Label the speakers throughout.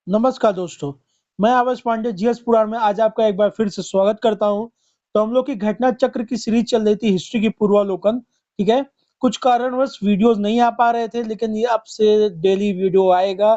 Speaker 1: नमस्कार दोस्तों, मैं आवाज पांडे जीएस पुराण में आज आपका एक बार फिर से स्वागत करता हूं। तो हम लोग की घटना चक्र की सीरीज चल रही थी हिस्ट्री की पूर्वावलोकन, ठीक है। कुछ कारणवश वीडियोस नहीं आ पा रहे थे, लेकिन ये अब से डेली वीडियो आएगा।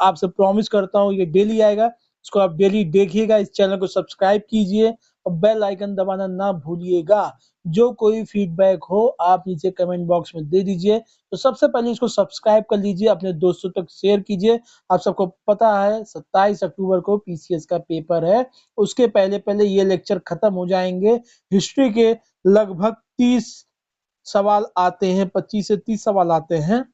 Speaker 1: आपसे प्रॉमिस करता हूं ये डेली आएगा। इसको आप डेली देखिएगा, इस चैनल को सब्सक्राइब कीजिए और बेल आइकन दबाना ना भूलिएगा। जो कोई फीडबैक हो आप नीचे कमेंट बॉक्स में दे दीजिए। तो सबसे पहले इसको सब्सक्राइब कर लीजिए, अपने दोस्तों तक शेयर कीजिए। आप सबको पता है 27 अक्टूबर को पीसीएस का पेपर है। उसके पहले पहले ये लेक्चर खत्म हो जाएंगे। हिस्ट्री के लगभग 30 सवाल आते हैं, 25 से 30 सवाल आते हैं।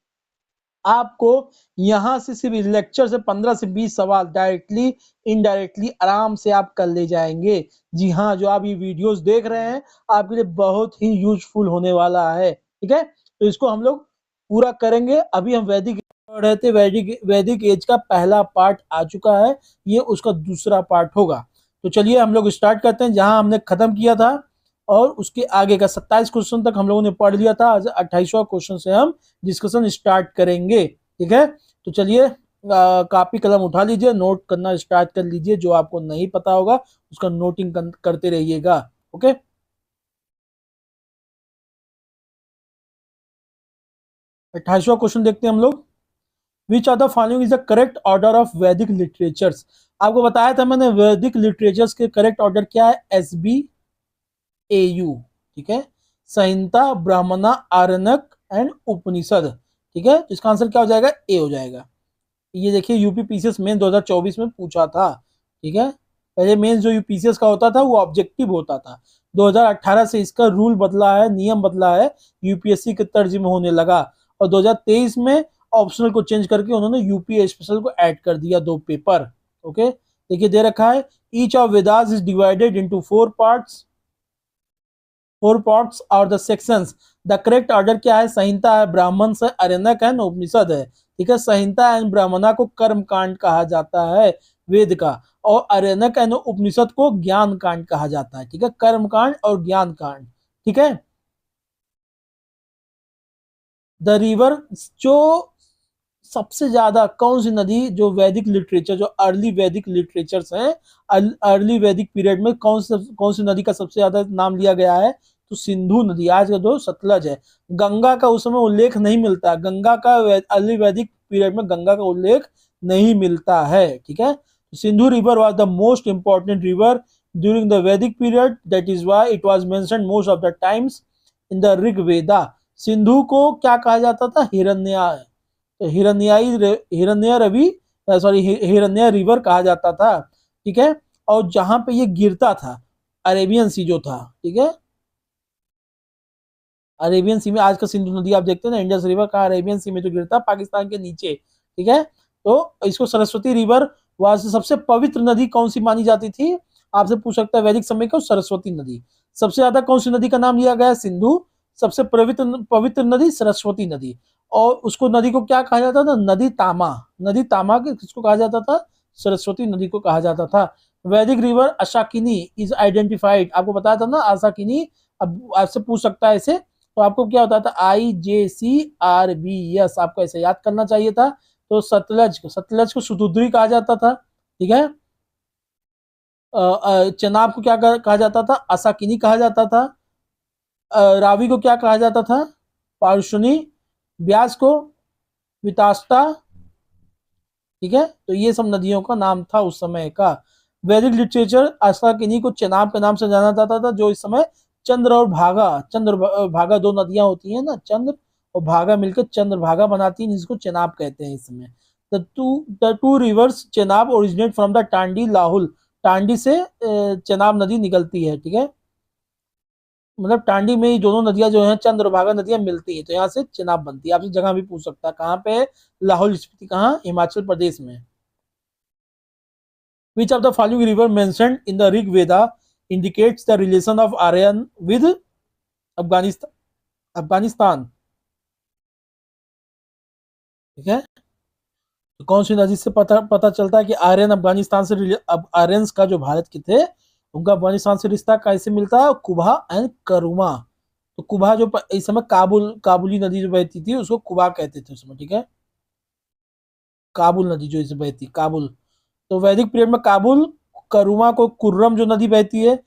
Speaker 1: आपको यहाँ से सिर्फ इस लेक्चर से 15 से 20 सवाल डायरेक्टली इनडायरेक्टली आराम से आप कर ले जाएंगे। जी हाँ, जो आप ये वीडियोस देख रहे हैं आपके लिए बहुत ही यूजफुल होने वाला है, ठीक है। तो इसको हम लोग पूरा करेंगे। अभी हम वैदिक पढ़ रहे थे, वैदिक वैदिक एज का पहला पार्ट आ चुका है, ये उसका दूसरा पार्ट होगा। तो चलिए हम लोग स्टार्ट करते हैं जहां हमने खत्म किया था, और उसके आगे का 27 क्वेश्चन तक हम लोगों ने पढ़ लिया था। आज 28वां क्वेश्चन से हम डिस्कशन स्टार्ट करेंगे, ठीक है। तो चलिए कॉपी कलम उठा लीजिए, नोट करना स्टार्ट कर लीजिए। जो आपको नहीं पता होगा उसका नोटिंग करते रहिएगा, ओके। 28वां क्वेश्चन देखते हैं हम लोग। Which are the following is the correct order of Vedic literatures. आपको बताया था मैंने वैदिक लिटरेचर्स के करेक्ट ऑर्डर क्या है, SBAU, ठीक है। संहिता, ब्राह्मणा, आरण्यक एंड उपनिषद, ठीक है। तो इसका आंसर क्या हो जाएगा, ए हो जाएगा। ये देखिए यूपी पीसीएस मेन 2024 में पूछा था, ठीक है। पहले मेंस जो यूपीसीएस का होता था वो ऑब्जेक्टिव होता था। 2018 से इसका रूल बदला है, नियम बदला है, यूपीएससी के तर्ज में होने लगा। और 2023 में ऑप्शनल को चेंज करके उन्होंने यूपी स्पेशल को ऐड कर दिया, 2 पेपर, ओके। देखिए दे रखा है each of Vedas is divided into 4 parts. 4 parts और the sections. The correct order क्या है, संहिता है, ब्राह्मण से अरण्यक है, उपनिषद है, ठीक है। संहिता एंड ब्राह्मणा को कर्म कांड कहा जाता है वेद का, और अरण्यक एंड उपनिषद को ज्ञान कांड कहा जाता है, ठीक है। कर्म कांड और ज्ञान कांड, ठीक है। द रिवर, जो सबसे ज्यादा कौन सी नदी, जो वैदिक लिटरेचर, जो अर्ली वैदिक लिटरेचर्स हैं, अर्ली वैदिक पीरियड में कौन सी नदी का सबसे ज्यादा नाम लिया गया है, तो सिंधु नदी। आज का जो सतलज है। गंगा का उस समय उल्लेख नहीं मिलता, गंगा का अर्ली वैदिक पीरियड में गंगा का उल्लेख नहीं मिलता है, ठीक है। Sindhu river was the most important river during the Vedic period, that is why it was mentioned most of the times in the Rig Veda. Sindhu को क्या कहा जाता था, हिरण्या, तो हिरण्य रवि, सॉरी हिरण्य रिवर कहा जाता था, ठीक है। और जहां पे ये गिरता था, अरेबियन सी जो था, ठीक है। अरेबियन सी में आज का सिंधु नदी आप देखते हैं ना, इंडस रिवर का अरेबियन सी में जो गिरता पाकिस्तान के नीचे, ठीक है। तो इसको सरस्वती रिवर वहां से सबसे पवित्र नदी कौन सी मानी जाती थी, आपसे पूछ सकता है वैदिक समय का, सरस्वती नदी। सबसे ज्यादा कौन सी नदी का नाम लिया गया है, सिंधु। सबसे पवित्र पवित्र नदी सरस्वती नदी। और उसको नदी को क्या कहा जाता था, नदी तामा। नदी तामा के किसको कहा जाता था, सरस्वती नदी को कहा जाता था। वैदिक रिवर अशाकिनी इज आइडेंटिफाइड, आपको बताया था ना अशाकिनी। अब आपसे पूछ सकता है ऐसे, तो आपको क्या होता था, IJCRBS, आपको ऐसे याद करना चाहिए था। तो सतलज को सुतुद्री कहा जाता था, ठीक है। चनाब को क्या कहा जाता था, असाकिनी कहा जाता था। रावी को क्या कहा जाता था, पारुशनी। ब्यास को वितास्ता, ठीक है। तो ये सब नदियों का नाम था उस समय का। वैदिक लिटरेचर असाकिनी को चेनाब के नाम से जाना जाता था, जो इस समय चंद्र और भागा, भागा 2 नदियां होती हैं ना, चंद्र और भागा मिलकर चंद्रभागा बनाती हैं, जिसको चेनाब कहते हैं इस समय। The two rivers Chenab originate from the Tandi Lahul. Tandi से चेनाब नदी निकलती है, ठीक है। मतलब टांडी में ही दोनों नदियां जो हैं, चंद्रभागा नदियां मिलती हैं, तो यहाँ से चेनाब बनती है। आपसे जगह भी पूछ सकता है कहाँ पे, लाहौल स्पीति कहाँ, हिमाचल प्रदेश में। Which of the following river mentioned in the Rig Veda indicates the relation of Aryan with Afghanistan? Afghanistan, ठीक है। तो कौन सी नदी से पता चलता है कि आर्यन अफगानिस्तान से, अब आर्यंस का जो भारत के थे उनका अफगानिस्तान से रिश्ता कैसे मिलता है, कुबा एंड करुमा। तो कुबा जो इस समय काबुली नदी जो बहती थी उसको कुबा कहते थे उस समय, ठीक है। काबुल नदी जो इसे बहती, काबुल तो वैदिक पीरियड में काबुल, करुमा को कुर्रम जो नदी बहती है,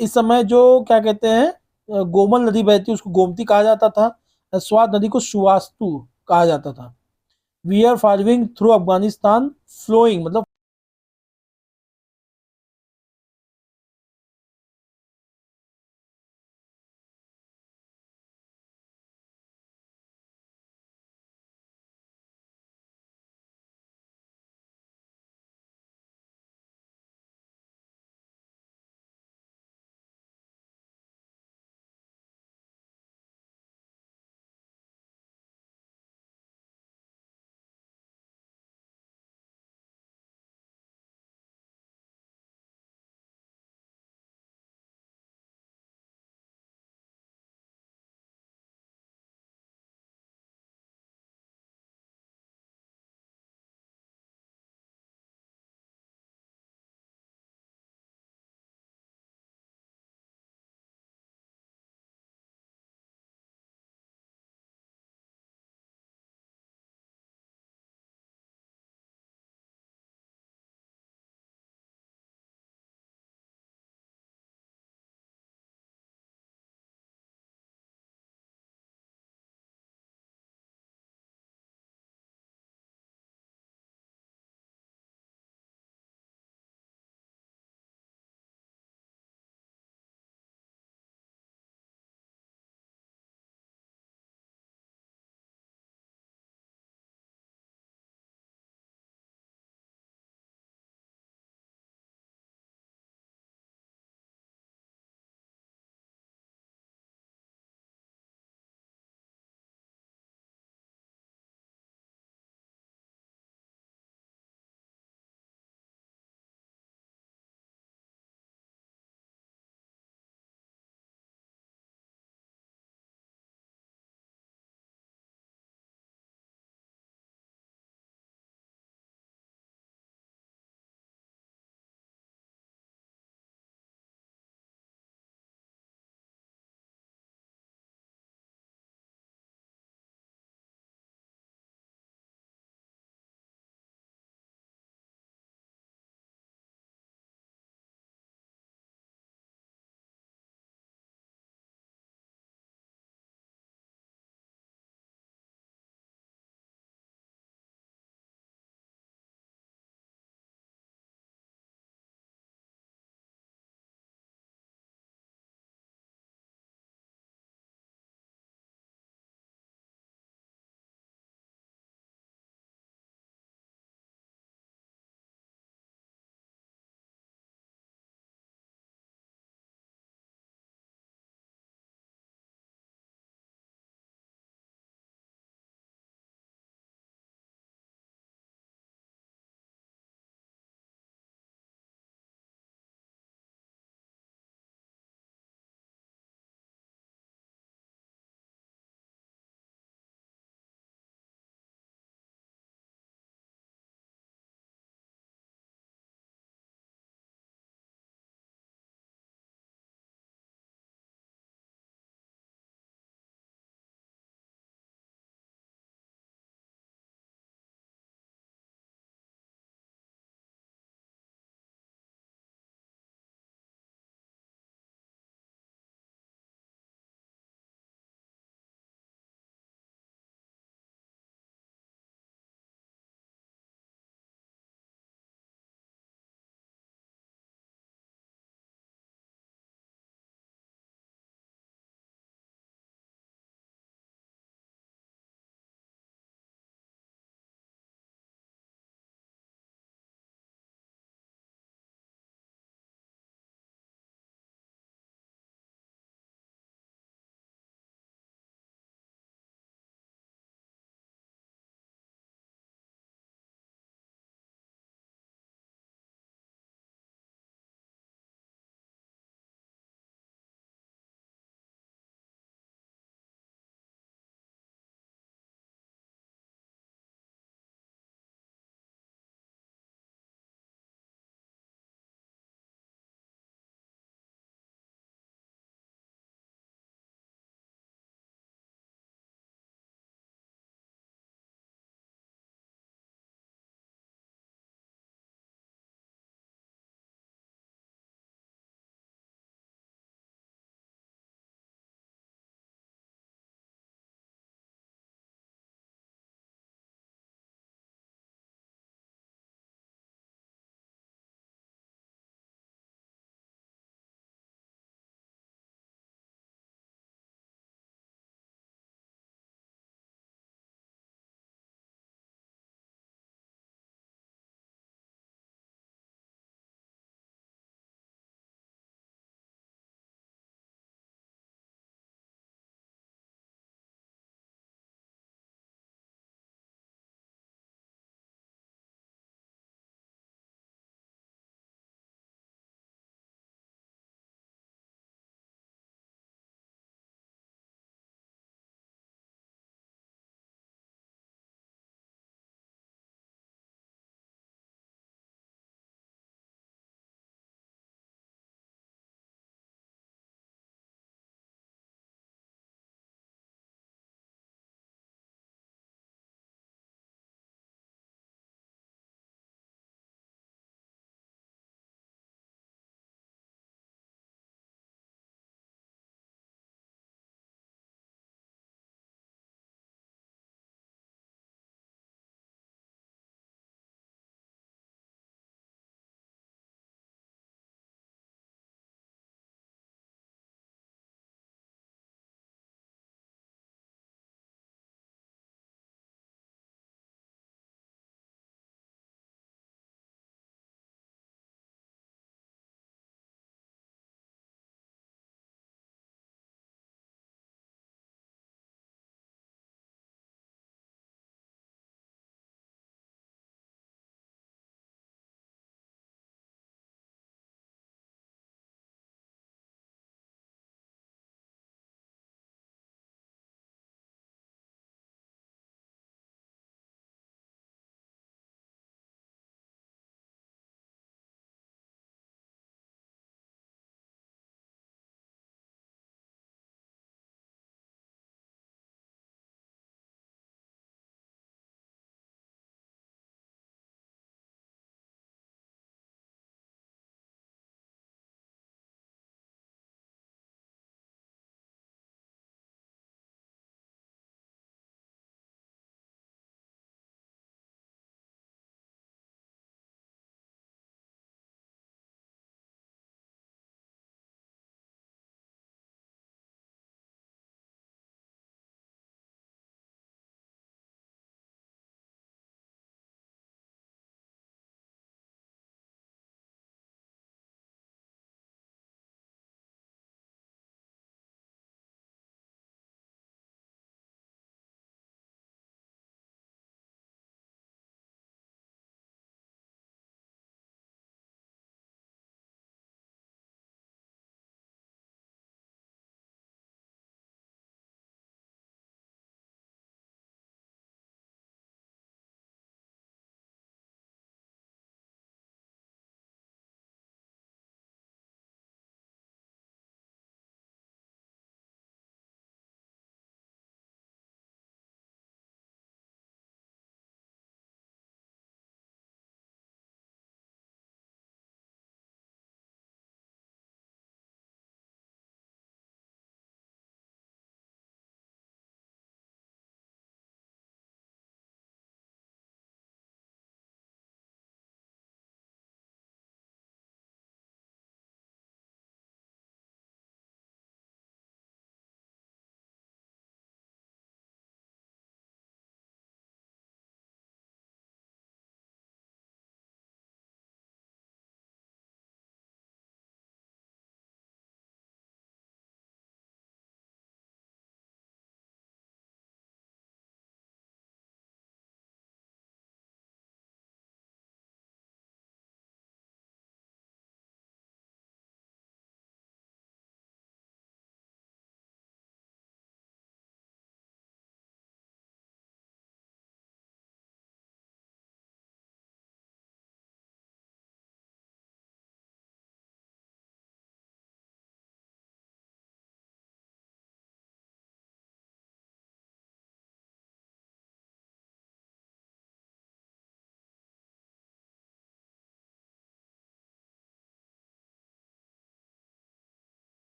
Speaker 1: इस समय जो क्या कहते हैं गोमल नदी बहती है उसको गोमती कहा जाता था, स्वात नदी को सुवास्तु कहा जाता था। We are following through Afghanistan flowing मतलब